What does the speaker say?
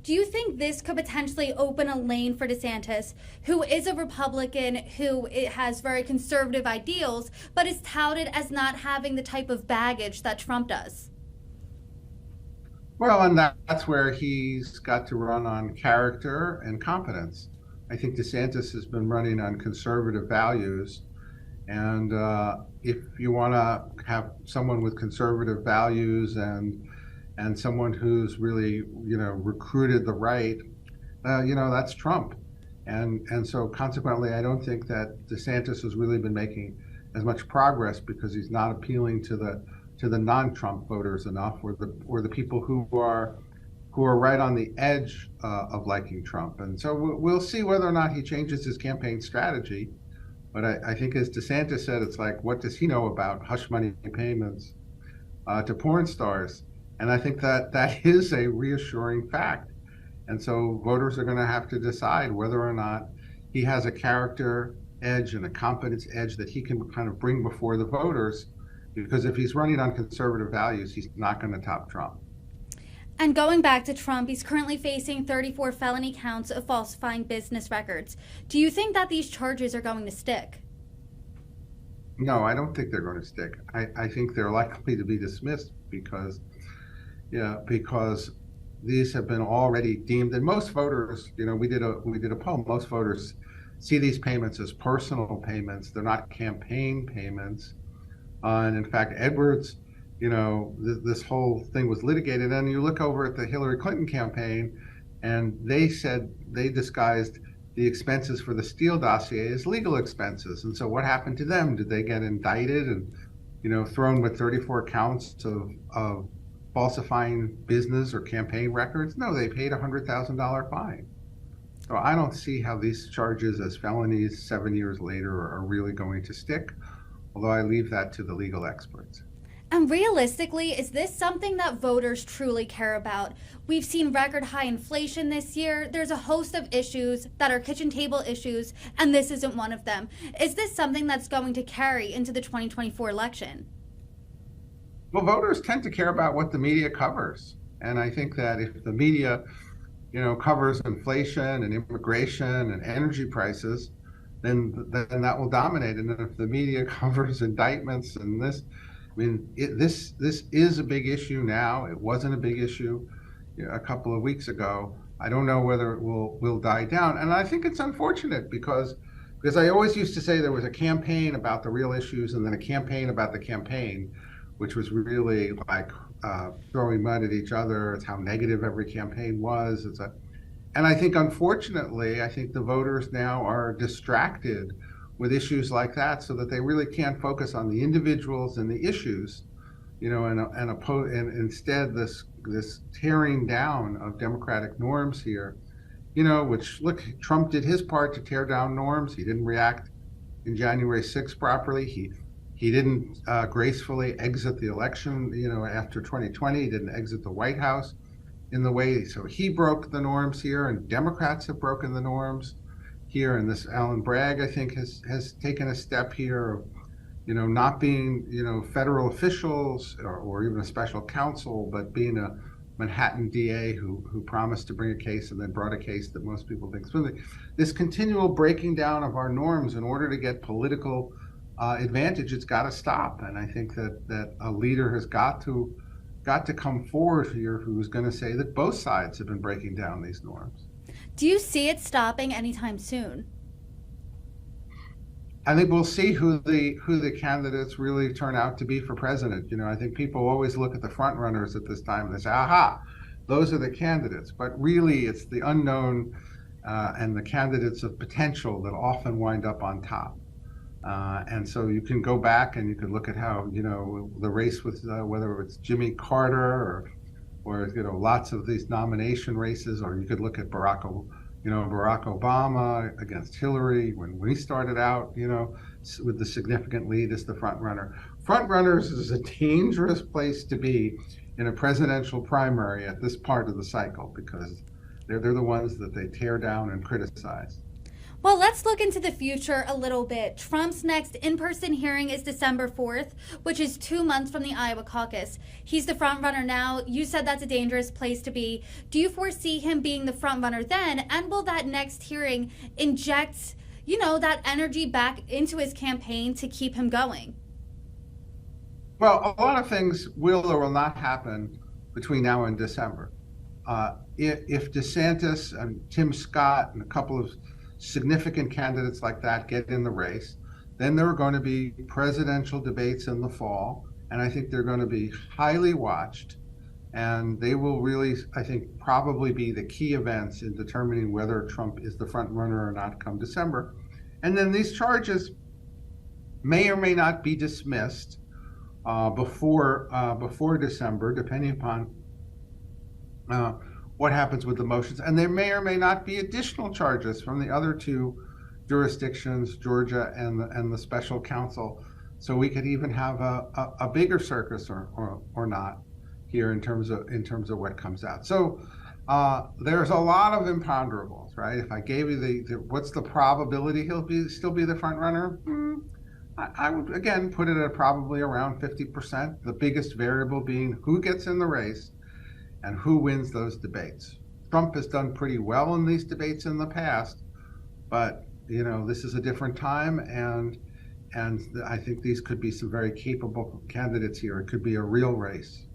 Do you think this could potentially open a lane for DeSantis, who is a Republican, who has very conservative ideals, but is touted as not having the type of baggage that Trump does? Well, and that's where he's got to run on character and competence. I think DeSantis has been running on conservative values. And if you want to have someone with conservative values and someone who's really, recruited the right, that's Trump. And so consequently, I don't think that DeSantis has really been making as much progress because he's not appealing to the non-Trump voters enough, or the people who are right on the edge of liking Trump. And so we'll see whether or not he changes his campaign strategy. But I think, as DeSantis said, it's like, what does he know about hush money payments to porn stars? And I think that is a reassuring fact. And so voters are going to have to decide whether or not he has a character edge and a competence edge that he can kind of bring before the voters. Because if he's running on conservative values, he's not going to top Trump. And going back to Trump, he's currently facing 34 felony counts of falsifying business records. Do you think that these charges are going to stick? No, I don't think they're going to stick. I think they're likely to be dismissed because these have been already deemed, and most voters, we did a poll. Most voters see these payments as personal payments. They're not campaign payments. And in fact, Edwards, this whole thing was litigated. And you look over at the Hillary Clinton campaign, and they said they disguised the expenses for the Steele dossier as legal expenses. And so what happened to them? Did they get indicted and, thrown with 34 counts of falsifying business or campaign records? No, they paid a $100,000 fine. So I don't see how these charges as felonies 7 years later are really going to stick, although I leave that to the legal experts. And realistically, is this something that voters truly care about? We've seen record high inflation this year. There's a host of issues that are kitchen table issues, and this isn't one of them. Is this something that's going to carry into the 2024 election? Well, voters tend to care about what the media covers. And I think that if the media, covers inflation and immigration and energy prices, then that will dominate. And if the media covers indictments and this is a big issue now. It wasn't a big issue a couple of weeks ago. I don't know whether it will die down. And I think it's unfortunate because I always used to say there was a campaign about the real issues and then a campaign about the campaign, which was really like throwing mud at each other. It's how negative every campaign was. And I think, unfortunately, the voters now are distracted with issues like that, so that they really can't focus on the individuals and the issues, and instead this tearing down of democratic norms here, which, look, Trump did his part to tear down norms. He didn't react in January 6th properly. He didn't gracefully exit the election, after 2020. He didn't exit the White House in the way. So he broke the norms here, and Democrats have broken the norms here. And this Alan Bragg, I think, has taken a step here of, not being, federal officials or even a special counsel, but being a Manhattan DA who promised to bring a case and then brought a case that most people think is this continual breaking down of our norms in order to get political advantage. It's got to stop. And I think that a leader has got to come forward here who's going to say that both sides have been breaking down these norms. Do you see it stopping anytime soon? I think we'll see who the candidates really turn out to be for president. I think people always look at the front runners at this time and they say, aha, those are the candidates. But really, it's the unknown and the candidates of potential that often wind up on top. And so you can go back and you can look at how, the race with whether it's Jimmy Carter or lots of these nomination races, or you could look at Barack Obama against Hillary when he started out, with the significant lead as the front runner. Front runners is a dangerous place to be in a presidential primary at this part of the cycle, because they're the ones that they tear down and criticize. Well, let's look into the future a little bit. Trump's next in-person hearing is December 4th, which is 2 months from the Iowa caucus. He's the front runner now. You said that's a dangerous place to be. Do you foresee him being the front runner then? And will that next hearing inject, that energy back into his campaign to keep him going? Well, a lot of things will or will not happen between now and December. If DeSantis and Tim Scott and a couple of significant candidates like that get in the race, then there are going to be presidential debates in the fall, and I think they're going to be highly watched, and they will really, I think, probably be the key events in determining whether Trump is the front runner or not come December. And then these charges may or may not be dismissed before December, depending upon what happens with the motions. And there may or may not be additional charges from the other two jurisdictions, Georgia and the special counsel. So we could even have a bigger circus or not here in terms of what comes out. So there's a lot of imponderables, right? If I gave you what's the probability he'll still be the front runner? I would, again, put it at probably around 50%, the biggest variable being who gets in the race and who wins those debates. Trump has done pretty well in these debates in the past, but this is a different time, and I think these could be some very capable candidates here. It could be a real race.